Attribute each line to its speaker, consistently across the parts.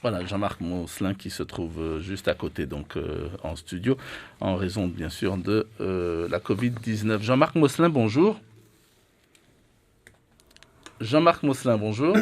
Speaker 1: Voilà, Jean-Marc Mosselin qui se trouve juste à côté, donc en studio, en raison bien sûr de la Covid-19. Jean-Marc Mosselin, bonjour. Jean-Marc Mosselin, bonjour.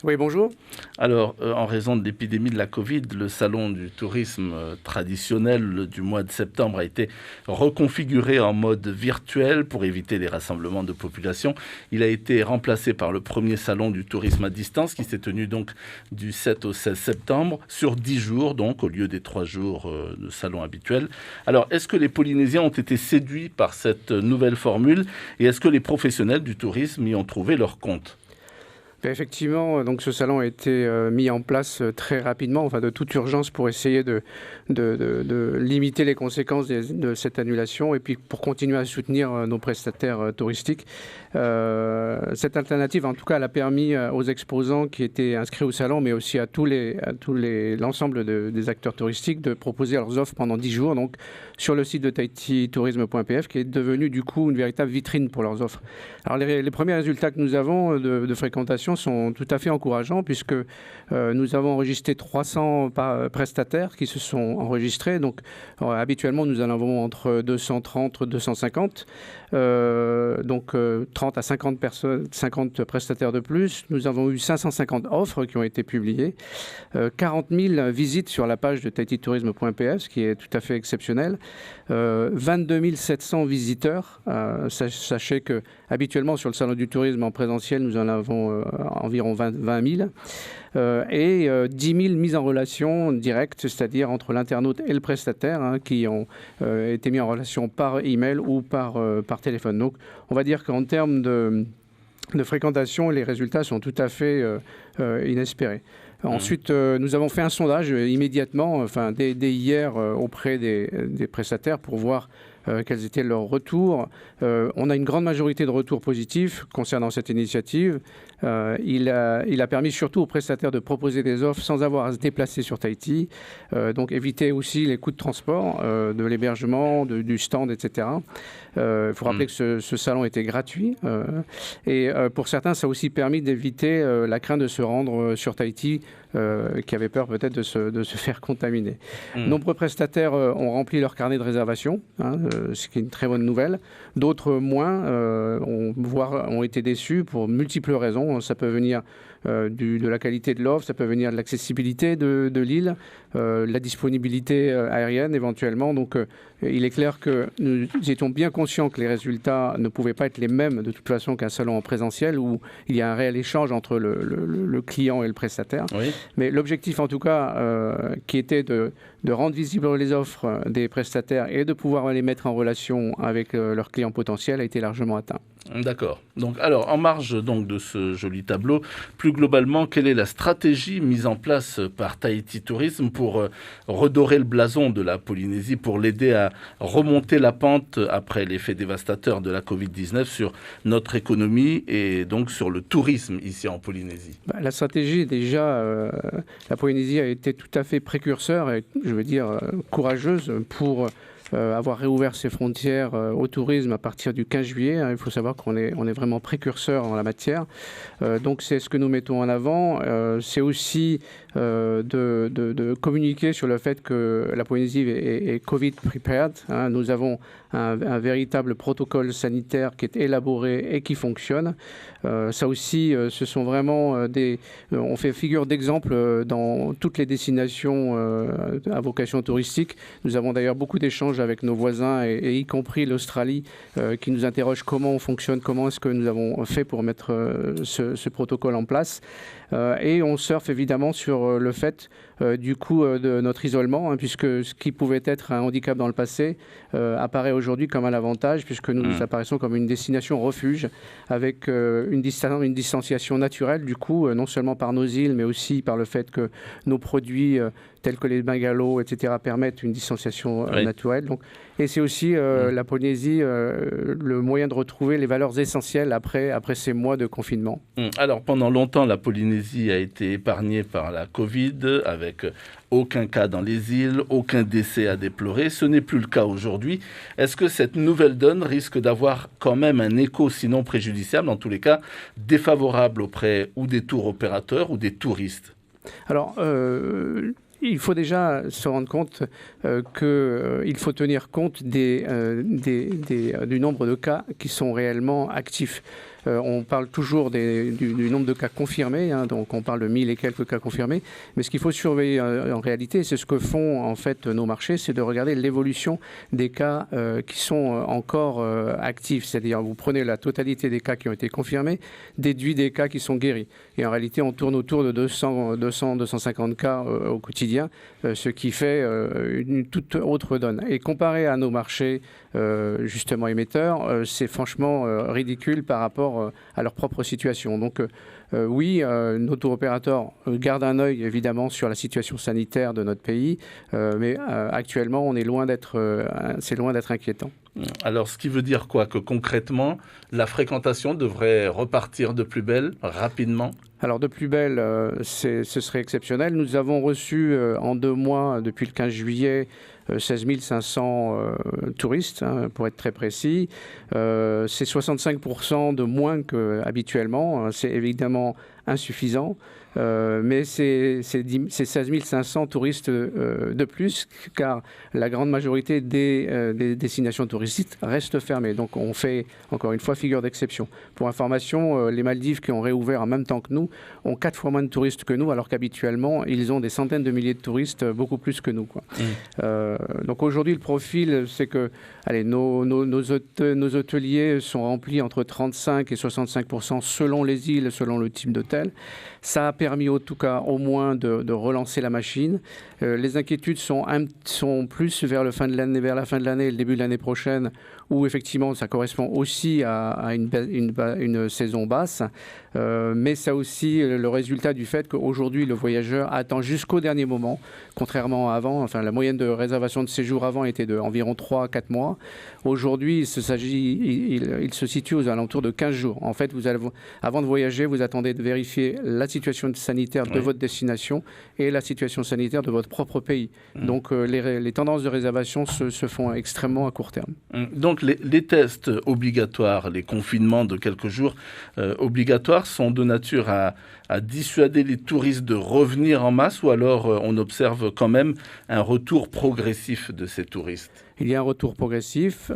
Speaker 2: Oui, bonjour.
Speaker 1: Alors, en raison de l'épidémie de la Covid, le salon du tourisme traditionnel du mois de septembre a été reconfiguré en mode virtuel pour éviter les rassemblements de population. Il a été remplacé par le premier salon du tourisme à distance qui s'est tenu donc du 7 au 16 septembre sur 10 jours, donc au lieu des 3 jours de salon habituel. Alors, est-ce que les Polynésiens ont été séduits par cette nouvelle formule et est-ce que les professionnels du tourisme y ont trouvé leur compte ?
Speaker 2: Effectivement, donc ce salon a été mis en place très rapidement, enfin de toute urgence pour essayer de limiter les conséquences de cette annulation et puis pour continuer à soutenir nos prestataires touristiques. Cette alternative, en tout cas, elle a permis aux exposants qui étaient inscrits au salon, mais aussi à l'ensemble des acteurs touristiques de proposer leurs offres pendant 10 jours, donc sur le site de tahititourisme.pf, qui est devenu du coup une véritable vitrine pour leurs offres. Alors les premiers résultats que nous avons de fréquentation sont tout à fait encourageants puisque nous avons enregistré 300 prestataires qui se sont enregistrés. Donc habituellement nous en avons entre 230 et 250. Donc 30 à 50 prestataires de plus. Nous avons eu 550 offres qui ont été publiées, 40 000 visites sur la page de tahititourisme.pf, ce qui est tout à fait exceptionnel, 22 700 visiteurs. Sachez que habituellement sur le salon du tourisme en présentiel, nous en avons environ 20 000. Et 10 000 mises en relation directes, c'est-à-dire entre l'internaute et le prestataire, qui ont été mis en relation par email ou par téléphone. Donc on va dire qu'en termes de fréquentation, les résultats sont tout à fait inespérés. Ensuite, nous avons fait un sondage immédiatement, dès hier, auprès des prestataires pour voir quels étaient leurs retours. On a une grande majorité de retours positifs concernant cette initiative. Il a permis surtout aux prestataires de proposer des offres sans avoir à se déplacer sur Tahiti, donc éviter aussi les coûts de transport, de l'hébergement, du stand, etc. Il faut rappeler que ce salon était gratuit et pour certains, ça a aussi permis d'éviter la crainte de se rendre sur Tahiti, qui avaient peur peut-être de se faire contaminer. Nombreux prestataires ont rempli leur carnet de réservation, ce qui est une très bonne nouvelle. D'autres moins ont été déçus pour multiples raisons. Ça peut venir de la qualité de l'offre, ça peut venir de l'accessibilité de l'île, la disponibilité aérienne éventuellement. Donc il est clair que nous étions bien conscients que les résultats ne pouvaient pas être les mêmes de toute façon qu'un salon en présentiel où il y a un réel échange entre le client et le prestataire. Oui. Mais l'objectif en tout cas qui était de rendre visibles les offres des prestataires et de pouvoir les mettre en relation avec leurs clients potentiels a été largement atteint.
Speaker 1: D'accord. Donc, alors, en marge donc, de ce joli tableau, plus globalement, quelle est la stratégie mise en place par Tahiti Tourisme pour redorer le blason de la Polynésie, pour l'aider à remonter la pente après l'effet dévastateur de la Covid-19 sur notre économie et donc sur le tourisme ici en Polynésie?
Speaker 2: La stratégie, déjà, la Polynésie a été tout à fait précurseur et, je veux dire, courageuse pour avoir réouvert ses frontières au tourisme à partir du 15 juillet. Il faut savoir qu'on est vraiment précurseur en la matière. Donc c'est ce que nous mettons en avant. C'est aussi de communiquer sur le fait que la Polynésie est Covid prepared. Nous avons un véritable protocole sanitaire qui est élaboré et qui fonctionne. Ça aussi, ce sont vraiment on fait figure d'exemple dans toutes les destinations à vocation touristique. Nous avons d'ailleurs beaucoup d'échanges avec nos voisins et y compris l'Australie qui nous interroge comment on fonctionne, comment est-ce que nous avons fait pour mettre ce protocole en place. Et on surfe évidemment sur le fait du coup de notre isolement, puisque ce qui pouvait être un handicap dans le passé apparaît aujourd'hui comme un avantage, puisque nous apparaissons comme une destination refuge avec une distanciation naturelle, du coup, non seulement par nos îles, mais aussi par le fait que nos produits tels que les bungalows, etc., permettent une distanciation naturelle. Donc, et c'est aussi la Polynésie le moyen de retrouver les valeurs essentielles après ces mois de confinement.
Speaker 1: Alors, pendant longtemps, la Polynésie a été épargnée par la Covid, avec aucun cas dans les îles, aucun décès à déplorer. Ce n'est plus le cas aujourd'hui. Est-ce que cette nouvelle donne risque d'avoir quand même un écho, sinon préjudiciable, en tous les cas, défavorable auprès ou des tour opérateurs ou des touristes ?
Speaker 2: Alors, il faut déjà se rendre compte qu'il faut tenir compte du nombre de cas qui sont réellement actifs. On parle toujours du nombre de cas confirmés, hein, donc on parle de 1000 et quelques cas confirmés, mais ce qu'il faut surveiller en réalité, c'est ce que font en fait nos marchés, c'est de regarder l'évolution des cas qui sont encore actifs, c'est-à-dire vous prenez la totalité des cas qui ont été confirmés, déduit des cas qui sont guéris. Et en réalité, on tourne autour de 250 cas au quotidien, ce qui fait une toute autre donne. Et comparé à nos marchés justement émetteurs, c'est franchement ridicule par rapport à leur propre situation. Donc oui, nos tour opérateurs gardent un œil évidemment sur la situation sanitaire de notre pays, mais actuellement, c'est loin d'être inquiétant.
Speaker 1: Alors, ce qui veut dire quoi? Que concrètement, la fréquentation devrait repartir de plus belle rapidement?
Speaker 2: Alors, de plus belle, ce serait exceptionnel. Nous avons reçu en 2 mois, depuis le 15 juillet, 16 500 touristes, hein, pour être très précis. C'est 65% de moins qu'habituellement. C'est évidemment insuffisant. Mais c'est 16 500 touristes de plus, car la grande majorité des destinations touristiques restent fermées. Donc on fait, encore une fois, figure d'exception. Pour information, les Maldives, qui ont réouvert en même temps que nous, ont 4 fois moins de touristes que nous, alors qu'habituellement, ils ont des centaines de milliers de touristes, beaucoup plus que nous, quoi. Donc aujourd'hui, le profil, c'est que nos hôteliers sont remplis entre 35 et 65% selon les îles, selon le type d'hôtel. Ça a permis, en tout cas, au moins de relancer la machine. Les inquiétudes sont plus vers la fin de l'année et le début de l'année prochaine, où effectivement ça correspond aussi à une saison basse. Mais ça aussi le résultat du fait qu'aujourd'hui le voyageur attend jusqu'au dernier moment, contrairement à avant. Enfin, la moyenne de réservation de séjour avant était d'environ 3 à 4 mois. Aujourd'hui, il se situe aux alentours de 15 jours. En fait, avant de voyager, vous attendez de vérifier la situation sanitaire de votre destination et la situation sanitaire de votre propre pays. Donc les tendances de réservation se font extrêmement à court terme.
Speaker 1: Donc les tests obligatoires, les confinements de quelques jours obligatoires sont de nature à dissuader les touristes de revenir en masse, ou alors on observe quand même un retour progressif de ces touristes?
Speaker 2: Il y a un retour progressif.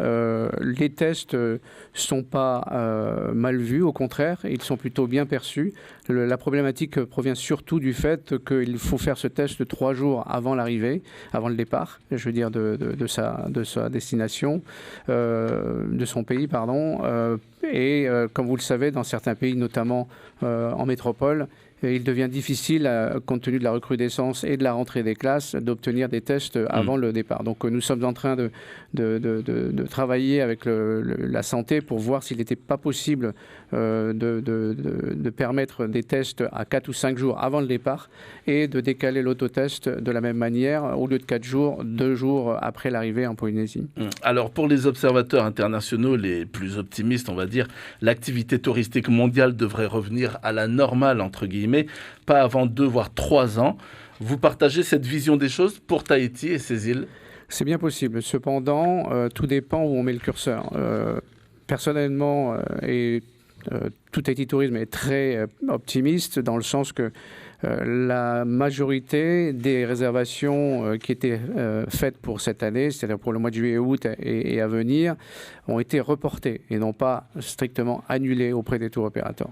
Speaker 2: Les tests ne sont pas mal vus, au contraire, ils sont plutôt bien perçus. La problématique provient surtout du fait qu'il faut faire ce test 3 jours avant l'arrivée, avant le départ, je veux dire, de sa destination, de son pays, pardon. Et comme vous le savez, dans certains pays, notamment en métropole, il devient difficile, compte tenu de la recrudescence et de la rentrée des classes, d'obtenir des tests avant le départ. Donc nous sommes en train de travailler avec la santé pour voir s'il n'était pas possible de permettre des tests à 4 ou 5 jours avant le départ et de décaler l'autotest de la même manière, au lieu de 4 jours, 2 jours après l'arrivée en Polynésie.
Speaker 1: Alors pour les observateurs internationaux les plus optimistes, on va dire, l'activité touristique mondiale devrait revenir à la normale, entre guillemets, pas avant 2 voire 3 ans. Vous partagez cette vision des choses pour Tahiti et ses îles?
Speaker 2: C'est bien possible. Cependant, tout dépend où on met le curseur. Personnellement, tout Tahiti Tourisme est très optimiste, dans le sens que la majorité des réservations qui étaient faites pour cette année, c'est-à-dire pour le mois de juillet et août et à venir, ont été reportées et non pas strictement annulées auprès des tour opérateurs,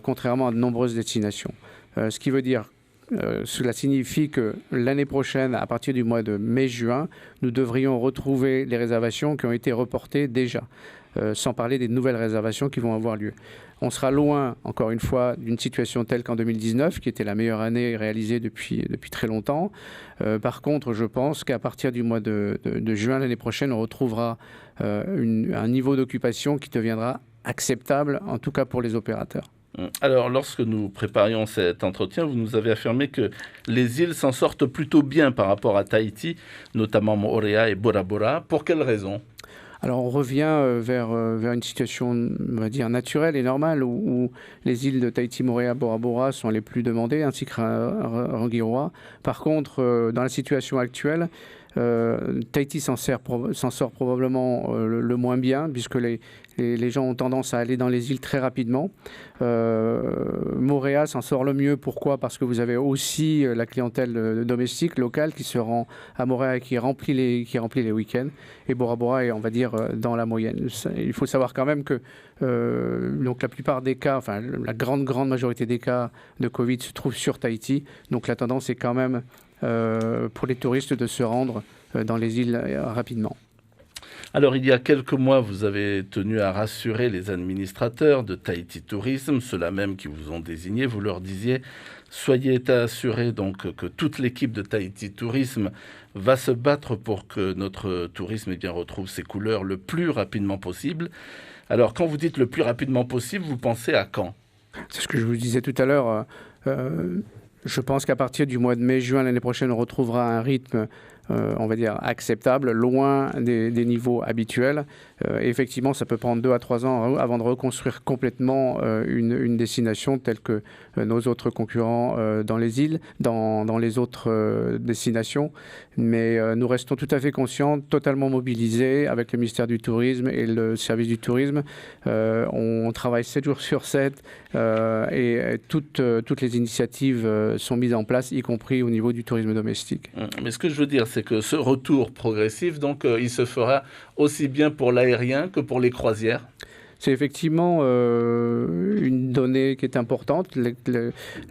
Speaker 2: contrairement à de nombreuses destinations. Ce qui veut dire, cela signifie que l'année prochaine, à partir du mois de mai-juin, nous devrions retrouver les réservations qui ont été reportées déjà, sans parler des nouvelles réservations qui vont avoir lieu. On sera loin, encore une fois, d'une situation telle qu'en 2019, qui était la meilleure année réalisée depuis très longtemps. Par contre, je pense qu'à partir du mois de juin l'année prochaine, on retrouvera un niveau d'occupation qui deviendra acceptable, en tout cas pour les opérateurs.
Speaker 1: Alors, lorsque nous préparions cet entretien, vous nous avez affirmé que les îles s'en sortent plutôt bien par rapport à Tahiti, notamment Moorea et Bora Bora. Pour quelles raisons?
Speaker 2: Alors on revient vers une situation, on va dire, naturelle et normale, où les îles de Tahiti, Moorea, Bora Bora sont les plus demandées, ainsi que Rangiroa. Par contre, dans la situation actuelle, Tahiti s'en sort probablement le moins bien, puisque les gens ont tendance à aller dans les îles très rapidement. Moorea s'en sort le mieux. Pourquoi? Parce que vous avez aussi la clientèle domestique, locale, qui se rend à Moorea et qui remplit les week-ends. Et Bora Bora est, on va dire, dans la moyenne. Il faut savoir quand même que donc la plupart des cas, enfin la grande majorité des cas de Covid se trouvent sur Tahiti. Donc la tendance est quand même pour les touristes de se rendre dans les îles rapidement.
Speaker 1: Alors, il y a quelques mois, vous avez tenu à rassurer les administrateurs de Tahiti Tourisme, ceux-là même qui vous ont désigné. Vous leur disiez, soyez assurés donc que toute l'équipe de Tahiti Tourisme va se battre pour que notre tourisme retrouve ses couleurs le plus rapidement possible. Alors, quand vous dites le plus rapidement possible, vous pensez à quand?
Speaker 2: C'est ce que je vous disais tout à l'heure. Je pense qu'à partir du mois de mai-juin l'année prochaine, on retrouvera un rythme on va dire acceptable, loin des niveaux habituels. Effectivement, ça peut prendre 2 à 3 ans avant de reconstruire complètement une destination telle que nos autres concurrents dans les îles, dans les autres destinations. Mais nous restons tout à fait conscients, totalement mobilisés avec le ministère du Tourisme et le service du tourisme. On travaille 7 jours sur 7 et toutes les initiatives sont mises en place, y compris au niveau du tourisme domestique.
Speaker 1: Mais ce que je veux dire, c'est que ce retour progressif, donc, il se fera aussi bien pour l'aérien que pour les croisières.
Speaker 2: C'est effectivement une donnée qui est importante.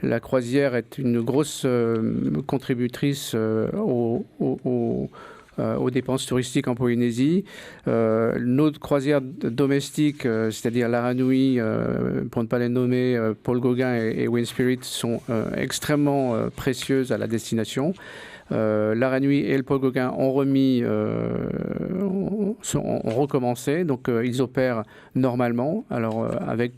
Speaker 2: La croisière est une grosse contributrice aux dépenses touristiques en Polynésie. Nos croisières domestiques, c'est-à-dire l'Aranui, pour ne pas les nommer, Paul Gauguin et Wind Spirit, sont extrêmement précieuses à la destination. L'Aranui et le Paul Gauguin ont recommencé, donc ils opèrent normalement, alors avec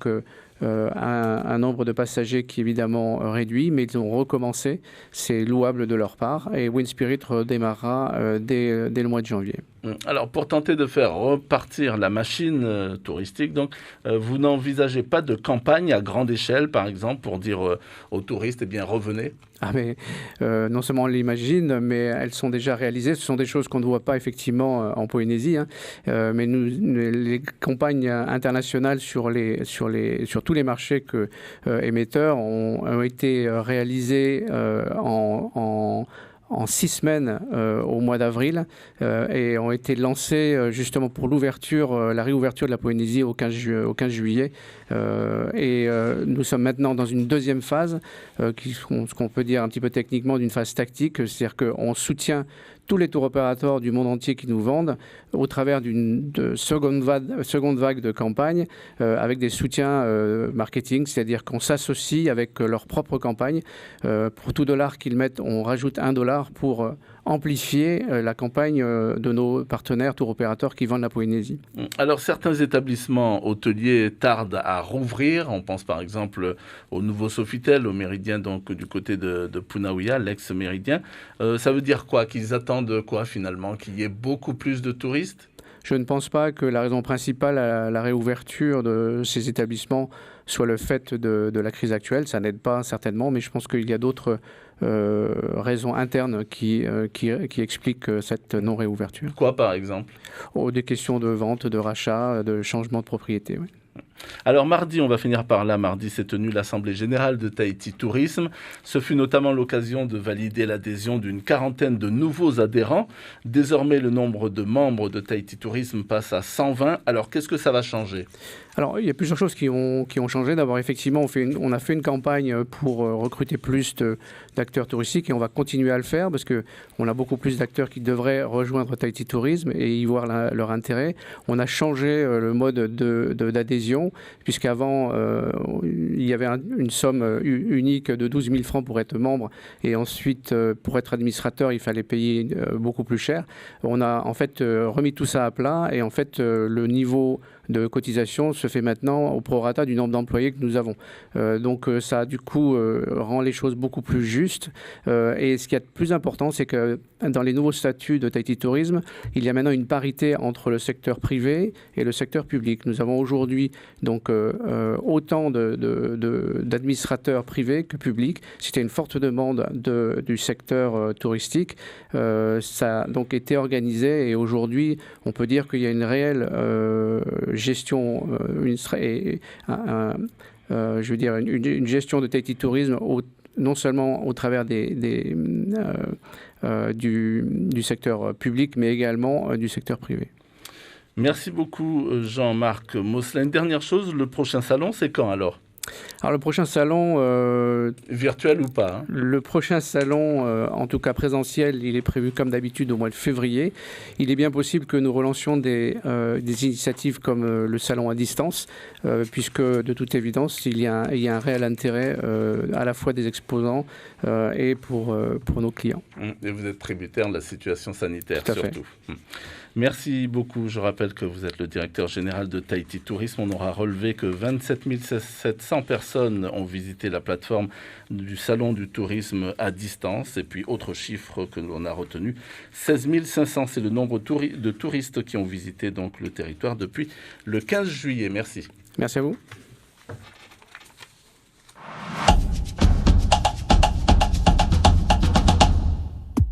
Speaker 2: un nombre de passagers qui est évidemment réduit, mais ils ont recommencé, c'est louable de leur part, et Wind Spirit redémarrera dès le mois de janvier.
Speaker 1: Alors, pour tenter de faire repartir la machine touristique, donc, vous n'envisagez pas de campagne à grande échelle, par exemple, pour dire aux touristes, revenez?
Speaker 2: Ah mais non seulement on l'imagine, mais elles sont déjà réalisées. Ce sont des choses qu'on ne voit pas effectivement en Polynésie, hein. Mais les campagnes internationales sur tous les marchés émetteurs ont été réalisées en 6 semaines au mois d'avril et ont été lancés justement pour la réouverture de la Polynésie au 15 juillet. Nous sommes maintenant dans une deuxième phase, ce qu'on peut dire un petit peu techniquement d'une phase tactique, c'est-à-dire qu'on soutient tous les tours opérateurs du monde entier qui nous vendent au travers d'une seconde vague de campagne avec des soutiens marketing, c'est-à-dire qu'on s'associe avec leur propre campagne. Pour tout dollar qu'ils mettent, on rajoute $1 pour amplifier la campagne de nos partenaires tour opérateurs qui vendent la Polynésie.
Speaker 1: Alors, certains établissements hôteliers tardent à rouvrir. On pense par exemple au nouveau Sofitel, au Méridien, donc du côté de Punaouia, l'ex-Méridien. Ça veut dire quoi? Qu'ils attendent quoi finalement? Qu'il y ait beaucoup plus de touristes?
Speaker 2: Je ne pense pas que la raison principale à la réouverture de ces établissements soit le fait de la crise actuelle. Ça n'aide pas certainement, mais je pense qu'il y a d'autres raisons internes qui expliquent cette non-réouverture.
Speaker 1: Quoi par exemple?
Speaker 2: Des questions de vente, de rachat, de changement de propriété, oui.
Speaker 1: Alors mardi, on va finir par là. Mardi s'est tenue l'Assemblée générale de Tahiti Tourisme. Ce fut notamment l'occasion de valider l'adhésion d'une quarantaine de nouveaux adhérents. Désormais, le nombre de membres de Tahiti Tourisme passe à 120. Alors qu'est-ce que ça va changer?
Speaker 2: Alors, il y a plusieurs choses qui ont changé. D'abord, effectivement, on a fait une campagne pour recruter plus d'acteurs touristiques et on va continuer à le faire parce qu'on a beaucoup plus d'acteurs qui devraient rejoindre Tahiti Tourisme et y voir leur intérêt. On a changé le mode d'adhésion puisqu'avant, il y avait une somme unique de 12 000 francs pour être membre et ensuite, pour être administrateur, il fallait payer beaucoup plus cher. On a en fait remis tout ça à plat et en fait, le niveau de cotisation se fait maintenant au prorata du nombre d'employés que nous avons. Donc ça, du coup, rend les choses beaucoup plus justes. Et ce qui est plus important, c'est que dans les nouveaux statuts de Tahiti Tourisme, il y a maintenant une parité entre le secteur privé et le secteur public. Nous avons aujourd'hui donc autant d'administrateurs privés que publics. C'était une forte demande du secteur touristique. Ça a donc été organisé et aujourd'hui, on peut dire qu'il y a une réelle gestion, une gestion de Tahiti Tourisme non seulement au travers du secteur public, mais également du secteur privé.
Speaker 1: Merci beaucoup Jean-Marc Mosselin. Une dernière chose, le prochain salon, c'est quand alors ?
Speaker 2: Alors le prochain salon...
Speaker 1: virtuel ou pas, hein ?
Speaker 2: Le prochain salon, en tout cas présentiel, il est prévu comme d'habitude au mois de février. Il est bien possible que nous relancions des initiatives comme le salon à distance, puisque de toute évidence, il y a un réel intérêt à la fois des exposants et pour nos clients.
Speaker 1: Et vous êtes tributaire de la situation sanitaire surtout.
Speaker 2: Fait.
Speaker 1: Merci beaucoup. Je rappelle que vous êtes le directeur général de Tahiti Tourisme. On aura relevé que 27 700 personnes ont visité la plateforme du Salon du tourisme à distance. Et puis, autre chiffre que l'on a retenu, 16 500, c'est le nombre de touristes qui ont visité donc le territoire depuis le 15 juillet. Merci.
Speaker 2: Merci à vous.